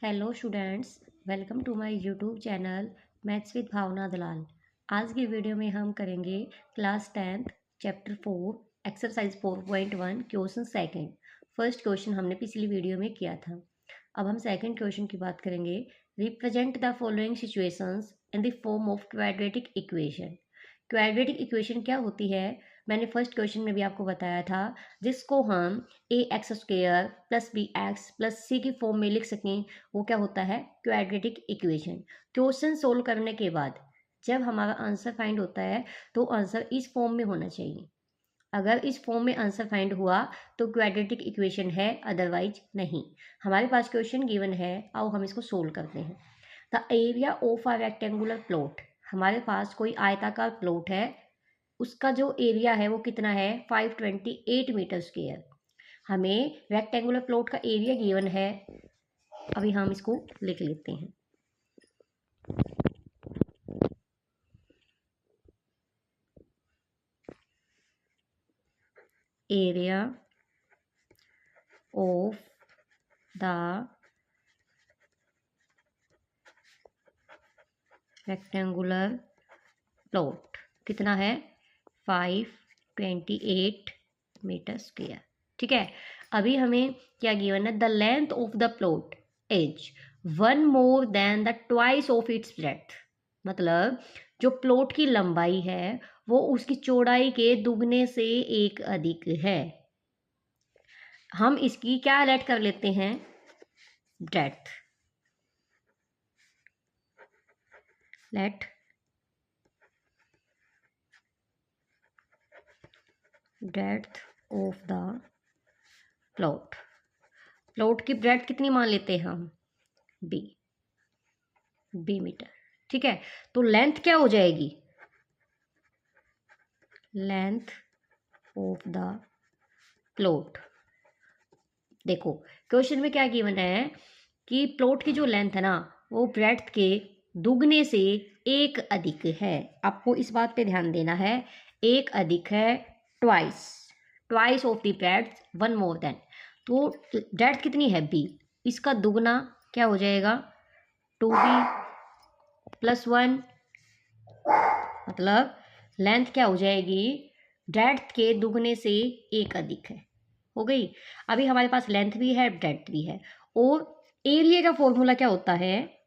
Hello students, welcome to my YouTube channel maths with Bhavna Dalal. आज की video में हम करेंगे क्लास 10th चैप्टर 4 exercise 4.1 question second. First question हमने पिछली वीडियो में किया था। अब हम सेकंड क्वेश्चन की बात करेंगे। Represent the following situations in the form of quadratic equation. Quadratic equation क्या होती है, मैंने फर्स्ट क्वेश्चन में भी आपको बताया था, जिसको हम A X square plus B X plus C की फॉर्म में लिख सकें, वो क्या होता है क्वाड्रेटिक इक्वेशन। क्वेश्चन सोल्व करने के बाद जब हमारा आंसर फाइंड होता है तो आंसर इस फॉर्म में होना चाहिए। अगर इस फॉर्म में आंसर फाइंड हुआ तो क्वाड्रेटिक इक्वेशन है, अदरवाइज नहीं। हमारे पास क्वेश्चन गिवन है, आओ हम इसको सोल्व करते हैं। The area of a rectangular plot, हमारे पास कोई आयताकार प्लॉट है, उसका जो एरिया है वो कितना है 528 मीटर स्क्वायर। हमें रेक्टेंगुलर प्लॉट का एरिया गिवन है, अभी हम इसको लिख लेते हैं। Area of the rectangular plot कितना है 528 मीटर स्क्वायर। ठीक है, अभी हमें क्या गिवन है, the length of the plot is 1 more than the twice of its breadth. मतलब जो प्लॉट की लंबाई है वो उसकी चौड़ाई के दुगने से एक अधिक है। हम इसकी क्या लेट कर लेते हैं, breadth. Let breadth of the plot. Plot की ब्रेड्थ कितनी मान लेते हैं हम, बी मीटर। ठीक है, तो लेंथ क्या हो जाएगी, लेंथ ऑफ द प्लॉट। देखो क्वेश्चन में क्या गिवन है कि प्लॉट की जो लेंथ है ना वो ब्रेड्थ के दुगने से एक अधिक है। आपको इस बात पे ध्यान देना है, एक अधिक है, twice of the breadth 1 more than. तो ब्रेड्थ कितनी है बी, इसका दुगना क्या हो जाएगा 2b प्लस 1, मतलब लेंथ क्या हो जाएगी ब्रेड्थ के दुगने से एक अधिक है, हो गई। अभी हमारे पास लेंथ भी है, ब्रेड्थ भी है, और एरिया का फॉर्मूला क्या होता है,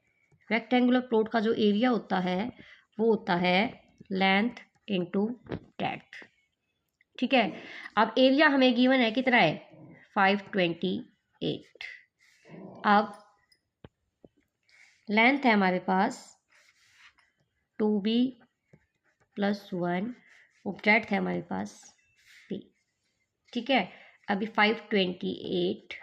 रेक्टेंगुलर प्लॉट का जो एरिया होता है वो होता है लेंथ इनटू ब्रेड्थ। ठीक है, अब एरिया हमें गिवन है कितना है 528। अब लेंथ है हमारे पास 2b प्लस 1, और ब्रेड्थ है हमारे पास b। ठीक है, अभी 528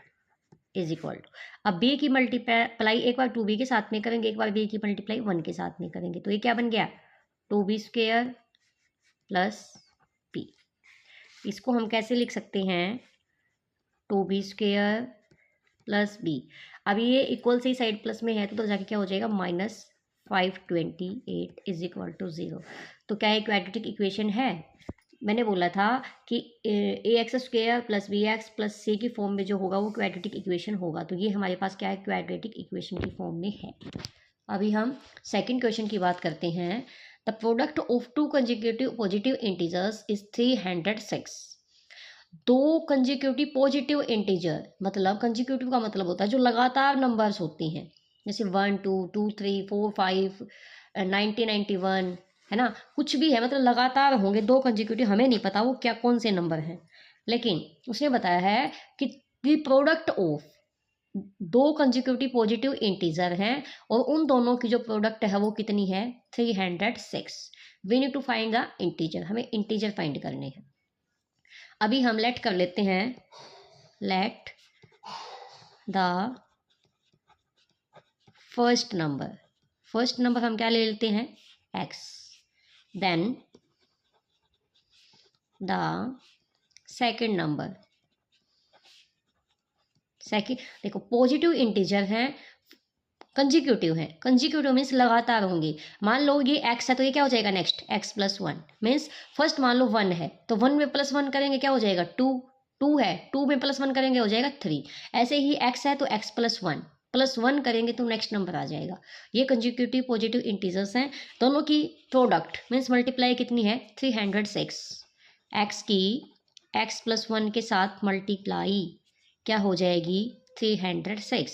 इज इक्वल टू, अब बी की मल्टीप्लाई एक बार 2b के साथ में करेंगे, एक बार बी की मल्टीप्लाई 1 के साथ में करेंगे, तो ये क्या बन गया 2b स्क्वेयर प्लस b। इसको हम कैसे लिख सकते हैं 2b स्क्वेयर प्लस b। अभी ये इक्वल से ही साइड प्लस में है तो जाके क्या हो जाएगा -528 इज इक्वल टू 0। तो क्या ये क्वाड्रेटिक इक्वेशन है। मैंने बोला था कि A X square plus B X plus C की फॉर्म में जो होगा वो क्वाड्रेटिक इक्वेशन होगा, तो ये हमारे पास क्या है क्वाड्रेटिक इक्वेशन की फॉर्म में है। अभी हम सेकंड क्वेश्चन की बात करते हैं। The product of to consecutive positive integers is 306। दो कंसेक्यूटिव पॉजिटिव इंटीजर, मतलब कंसेक्यूटिव का मतलब होता है जो लगातार नंबर्स होती हैं, जैसे 1 2 2 3 4 5 90 91 है ना, कुछ भी है, मतलब लगातार होंगे दो कंसेक्यूटिव, हमें नहीं पता वो क्या कौन से नंबर हैं, लेकिन उसने बताया है कि द प्रोडक्ट ऑफ दो कंसेक्यूटिव पॉजिटिव इंटीजर हैं और उन दोनों की जो प्रोडक्ट है वो कितनी है 306। We need to find the integer, हमें इंटीजर फाइंड करने हैं। अभी हम लेट कर लेते हैं, लेट द फर्स्ट नंबर हम क्या ले लेते हैं x, then the second number. देखो पॉजिटिव इंटीजर हैं, कंसेक्यूटिव है, कंसेक्यूटिव मीन्स लगातार होंगे। मान लो ये x है तो ये क्या हो जाएगा next x plus 1, means first मान लो 1 है तो 1 में प्लस 1 करेंगे क्या हो जाएगा 2 है, 2 में प्लस 1 करेंगे हो जाएगा 3। ऐसे ही x है तो x प्लस 1, +1 करेंगे तो नेक्स्ट नंबर आ जाएगा। ये कंजिक्यूटिव पॉजिटिव इंटीजर्स हैं, दोनों की प्रोडक्ट मीन्स मल्टीप्लाई कितनी है 306। एक्स की x+1 के साथ मल्टीप्लाई क्या हो जाएगी 306।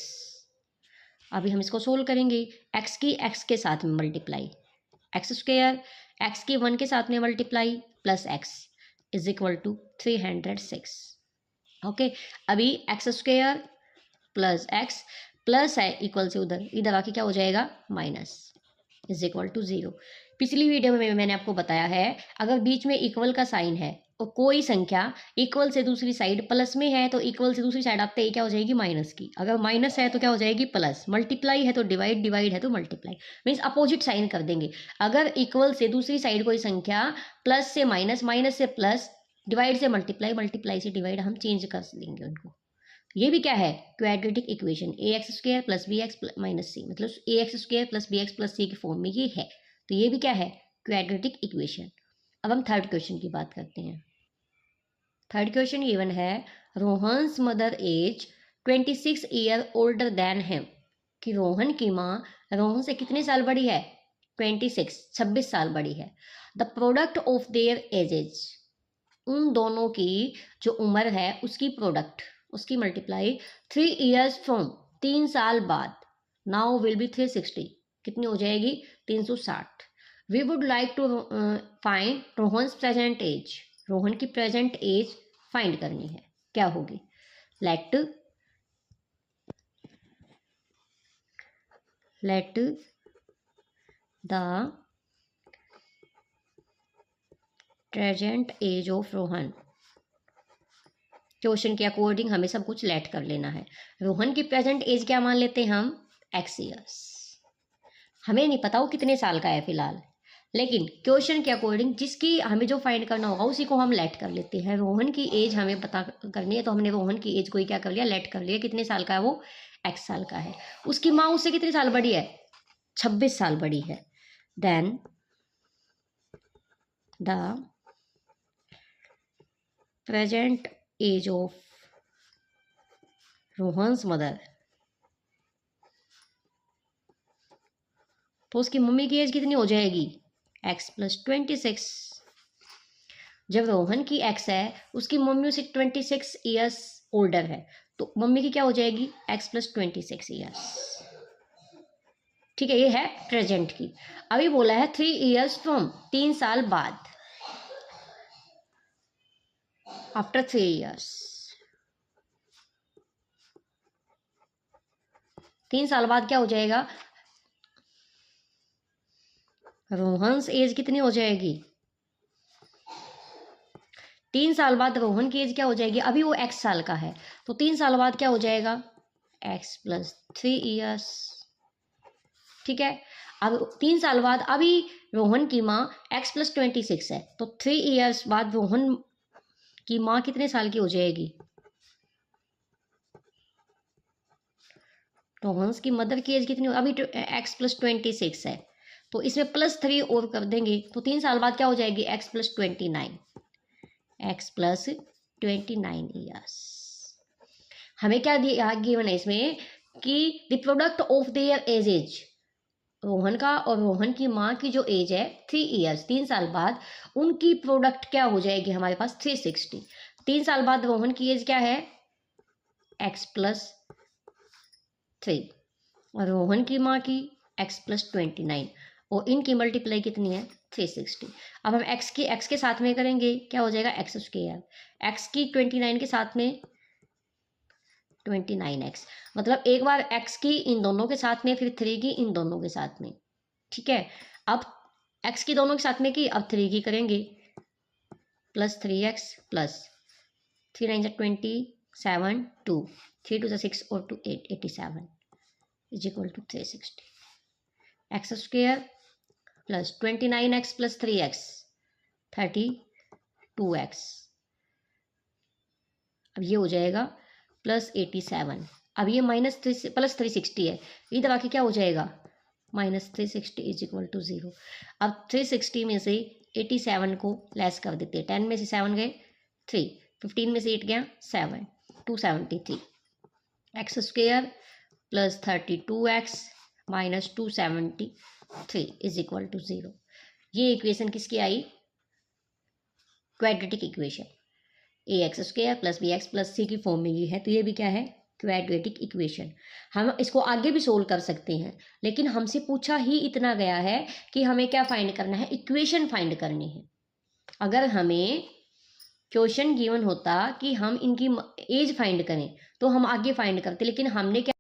अभी हम इसको सोल्व करेंगे। एक्स की एक्स के साथ में मल्टीप्लाई x² एक्स की 1 के साथ में multiply plus x is equal to 306। Okay, अभी x² प्लस x प्लस है इक्वल से उधर इधर आके क्या हो जाएगा माइनस इज इक्वल टू 0। पिछली वीडियो में मैंने आपको बताया है अगर बीच में इक्वल का साइन है और कोई संख्या इक्वल से दूसरी साइड प्लस में है तो इक्वल से दूसरी साइड आते ही क्या हो जाएगी माइनस की, अगर माइनस है तो क्या हो जाएगी प्लस, मल्टीप्लाई है तो डिवाइड, डिवाइड है तो मल्टीप्लाई, मीन्स अपोजिट साइन कर देंगे। अगर इक्वल से दूसरी साइड कोई संख्या प्लस से माइनस, माइनस से प्लस, डिवाइड से मल्टीप्लाई, मल्टीप्लाई से डिवाइड हम चेंज कर देंगे उनको। ये भी क्या है quadratic equation ax² plus bx minus C, मतलब ax² प्लस bx प्लस सी के फॉर्म में ये है, तो ये भी क्या है क्वाड्रेटिक इक्वेशन। अब हम थर्ड क्वेश्चन की बात करते हैं। थर्ड क्वेश्चन गिवन है Rohan's mother age 26 year older than him, कि रोहन की माँ रोहन से कितने साल बड़ी है 26 साल बड़ी है। The product of their edges, उन दोनों की जो उम्र है उसकी प्रोडक्ट, उसकी मल्टीप्लाई 3 ईयर्स फ्रॉम 3 साल बाद, नाउ विल बी 360, कितनी हो जाएगी 360। We would like to find Rohan's present age, Rohan की प्रेजेंट एज फाइंड करनी है, क्या होगी। Let the present age of Rohan, question के अकॉर्डिंग हमें सब कुछ लेट कर लेना है। रोहन की प्रेजेंट एज क्या मान लेते हैं हम x ईयर्स, हमें नहीं पता वो कितने साल का है फिलहाल, लेकिन क्वेश्चन के अकॉर्डिंग जिसकी हमें जो फाइंड करना होगा उसी को हम लेट कर लेते हैं। रोहन की एज हमें पता करनी है तो हमने रोहन की एज को ही क्या कर लिया लेट कर लिया, कितने साल का है वो x साल का है। उसकी माँ उससे कितने साल बड़ी है 26 साल बड़ी है। Then the present age of Rohan's mother, तो उसकी मम्मी की एज कितनी हो जाएगी x+26। जब रोहन की x है उसकी मम्मी उसे 26 ईयर्स ओल्डर है, तो मम्मी की क्या हो जाएगी x+26 ईयर्स। ठीक है, ये है प्रेजेंट की। अभी बोला है 3 ईयर्स फ्रॉम, 3 साल बाद, आफ्टर 3 ईयर्स, 3 साल बाद क्या हो जाएगा रोहन्स एज कितनी हो जाएगी 3 साल बाद रोहन की एज क्या हो जाएगी, अभी वो x साल का है तो 3 साल बाद क्या हो जाएगा x+3 ईयर्स। ठीक है, अब 3 साल बाद अभी रोहन की माँ x+26 है तो 3 ईयर्स बाद रोहन की माँ कितने साल की हो जाएगी, रोहन की मदर की एज कितनी हो, अभी x+26 है तो इसमें +3 और कर देंगे तो 3 साल बाद क्या हो जाएगी x+29, x+29 ईयर्स। हमें क्या दिया गिवन है इसमें कि the product of their edges, Rohan का और रोहन की माँ की जो एज है 3 ईयर्स, 3 साल बाद उनकी प्रोडक्ट क्या हो जाएगी हमारे पास 360। 3 साल बाद रोहन की एज क्या है x+3 और रोहन की माँ की x+29 और इनकी मल्टीप्लाई कितनी है 360। अब हम x के साथ में करेंगे क्या हो जाएगा x², x की 29 के साथ में 29x, मतलब एक बार x की इन दोनों के साथ में फिर 3 की इन दोनों के साथ में। ठीक है, अब x की दोनों के साथ में की, अब 3 की करेंगे +3x प्लस 3 9 27 2 3 2 6 और 2 8 87 is equal to 360। x² plus 29x plus 3x 32x, अब ये हो जाएगा +87। अब ये +360 है, इधर आके क्या हो जाएगा -360 इज इक्वल टू 0। अब 360 में से 87 को लेस कर देते हैं, 10 में से 7 गए 3, 15 में से 8 गया 7, 273 x² plus 32x minus 273 is equal to 0। ये इक्वेशन किसकी आई? Quadratic equation. A X square plus B X plus C की फॉर्म में ये है, तो ये भी क्या है? Quadratic equation. हम इसको आगे भी सोल्व कर सकते हैं, लेकिन हमसे पूछा ही इतना गया है कि हमें क्या फाइंड करना है? इक्वेशन फाइंड करनी है। अगर हमें क्वेश्चन गिवन होता कि हम इनकी एज फाइंड करें तो हम आगे फाइंड करते, लेकिन हमने क्या